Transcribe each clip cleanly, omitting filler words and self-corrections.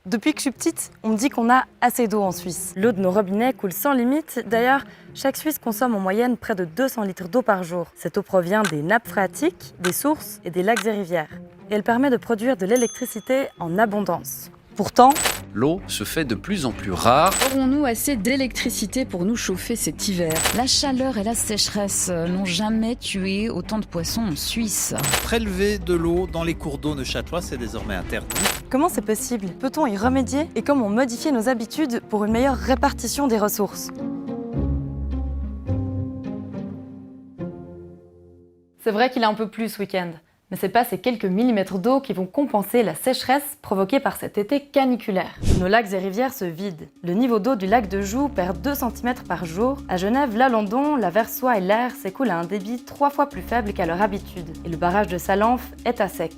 Depuis que je suis petite, on me dit qu'on a assez d'eau en Suisse. L'eau de nos robinets coule sans limite. D'ailleurs, chaque Suisse consomme en moyenne près de 200 litres d'eau par jour. Cette eau provient des nappes phréatiques, des sources et des lacs et rivières. Et elle permet de produire de l'électricité en abondance. Pourtant, l'eau se fait de plus en plus rare. Aurons-nous assez d'électricité pour nous chauffer cet hiver? La chaleur et la sécheresse n'ont jamais tué autant de poissons en Suisse. Prélever de l'eau dans les cours d'eau neuchâtelois, c'est désormais interdit. comment c'est possible? Peut-on y remédier? Et comment modifier nos habitudes pour une meilleure répartition des ressources? C'est vrai qu'il a un peu plu ce week-end. Mais c'est pas ces quelques millimètres d'eau qui vont compenser la sécheresse provoquée par cet été caniculaire. Nos lacs et rivières se vident. Le niveau d'eau du lac de Joux perd 2 cm par jour. À Genève, l'Alandon, la Versoix et l'Aire s'écoulent à un débit 3 fois plus faible qu'à leur habitude. Et le barrage de Salanf est à sec.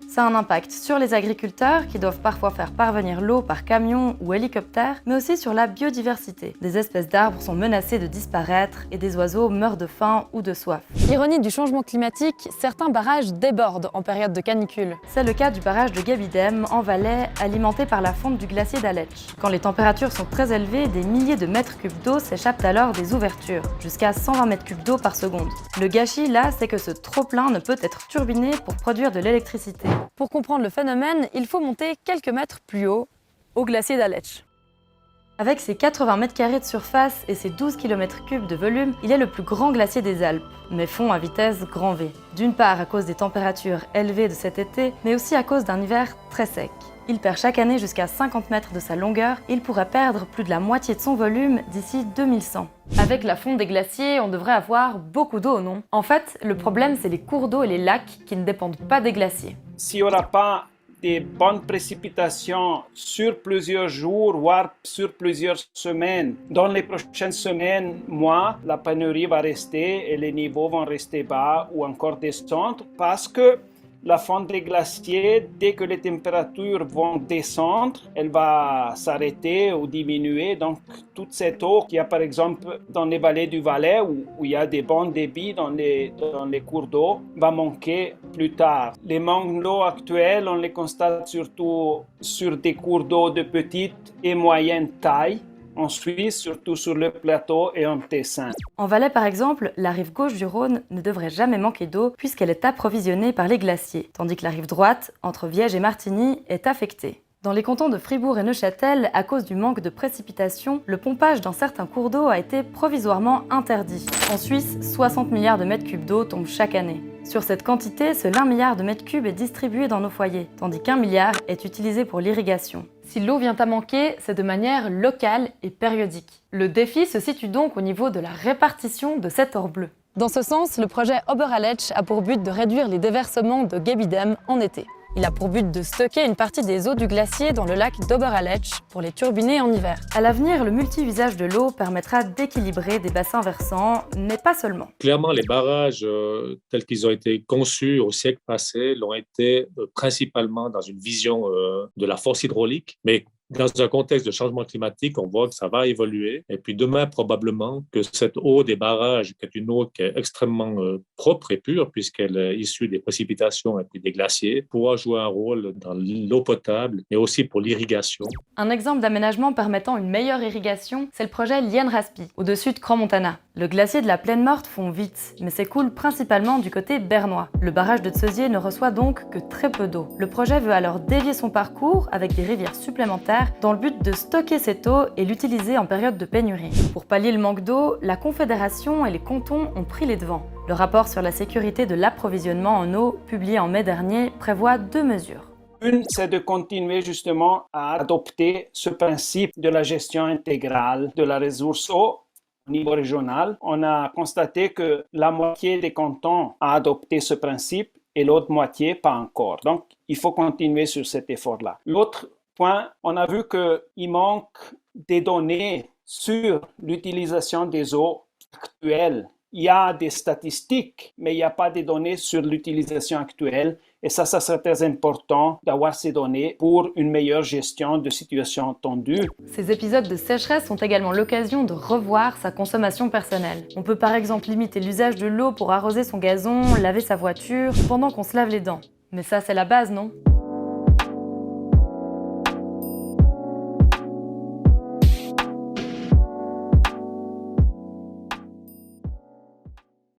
Ça a un impact sur les agriculteurs qui doivent parfois faire parvenir l'eau par camion ou hélicoptère, mais aussi sur la biodiversité. Des espèces d'arbres sont menacées de disparaître et des oiseaux meurent de faim ou de soif. Ironie du changement climatique, certains barrages débordent en période de canicule. C'est le cas du barrage de Gabidem en Valais, alimenté par la fonte du glacier d'Aletsch. Quand les températures sont très élevées, des milliers de mètres cubes d'eau s'échappent alors des ouvertures, jusqu'à 120 mètres cubes d'eau par seconde. Le gâchis là, c'est que ce trop-plein ne peut être turbiné pour produire de l'électricité. Pour comprendre le phénomène, il faut monter quelques mètres plus haut, au glacier d'Aletsch. Avec ses 80 mètres carrés de surface et ses 12 km3 de volume, il est le plus grand glacier des Alpes, mais fond à vitesse grand V. D'une part à cause des températures élevées de cet été, mais aussi à cause d'un hiver très sec. Il perd chaque année jusqu'à 50 mètres de sa longueur et il pourrait perdre plus de la moitié de son volume d'ici 2100. Avec la fonte des glaciers, on devrait avoir beaucoup d'eau, non? En fait, le problème, c'est les cours d'eau et les lacs qui ne dépendent pas des glaciers. S'il n'y aura pas des bonnes précipitations sur plusieurs jours, voire sur plusieurs semaines, dans les prochaines semaines, mois, la pénurie va rester et les niveaux vont rester bas ou encore descendre parce que la fonte des glaciers, dès que les températures vont descendre, elle va s'arrêter ou diminuer. Donc, toute cette eau qu'il y a par exemple dans les vallées du Valais où il y a des bons débits dans les cours d'eau va manquer plus tard. Les manques d'eau actuels, on les constate surtout sur des cours d'eau de petite et moyenne taille. En Suisse, surtout sur le plateau et en Tessin. En Valais par exemple, la rive gauche du Rhône ne devrait jamais manquer d'eau puisqu'elle est approvisionnée par les glaciers, tandis que la rive droite, entre Viège et Martigny, est affectée. Dans les cantons de Fribourg et Neuchâtel, à cause du manque de précipitations, le pompage dans certains cours d'eau a été provisoirement interdit. En Suisse, 60 milliards de mètres cubes d'eau tombent chaque année. Sur cette quantité, seul 1 milliard de mètres cubes est distribué dans nos foyers, tandis qu'1 milliard est utilisé pour l'irrigation. Si l'eau vient à manquer, c'est de manière locale et périodique. Le défi se situe donc au niveau de la répartition de cet or bleu. Dans ce sens, le projet Ober-Aletsch a pour but de réduire les déversements de Gabidem en été. Il a pour but de stocker une partie des eaux du glacier dans le lac d'Ober-Aletsch pour les turbiner en hiver. À l'avenir, le multi-usage de l'eau permettra d'équilibrer des bassins versants, mais pas seulement. Clairement, les barrages tels qu'ils ont été conçus au siècle passé l'ont été principalement dans une vision de la force hydraulique, mais dans un contexte de changement climatique, on voit que ça va évoluer. Et puis demain, probablement, que cette eau des barrages, qui est une eau qui est extrêmement propre et pure, puisqu'elle est issue des précipitations et puis des glaciers, pourra jouer un rôle dans l'eau potable, mais aussi pour l'irrigation. Un exemple d'aménagement permettant une meilleure irrigation, c'est le projet Lienraspi, au-dessus de Crans-Montana. Le glacier de la Plaine Morte fond vite, mais s'écoule principalement du côté bernois. Le barrage de Tseusier ne reçoit donc que très peu d'eau. Le projet veut alors dévier son parcours avec des rivières supplémentaires dans le but de stocker cette eau et l'utiliser en période de pénurie. Pour pallier le manque d'eau, la Confédération et les cantons ont pris les devants. Le rapport sur la sécurité de l'approvisionnement en eau, publié en mai dernier, prévoit 2 mesures. Une, c'est de continuer justement à adopter ce principe de la gestion intégrale de la ressource eau au niveau régional. On a constaté que la moitié des cantons a adopté ce principe et l'autre moitié pas encore. Donc, il faut continuer sur cet effort-là. L'autre point, on a vu qu'il manque des données sur l'utilisation des eaux actuelles. Il y a des statistiques, mais il n'y a pas de données sur l'utilisation actuelle. Et ça serait très important d'avoir ces données pour une meilleure gestion de situations tendues. Ces épisodes de sécheresse sont également l'occasion de revoir sa consommation personnelle. On peut par exemple limiter l'usage de l'eau pour arroser son gazon, laver sa voiture, pendant qu'on se lave les dents. Mais ça, c'est la base, non ?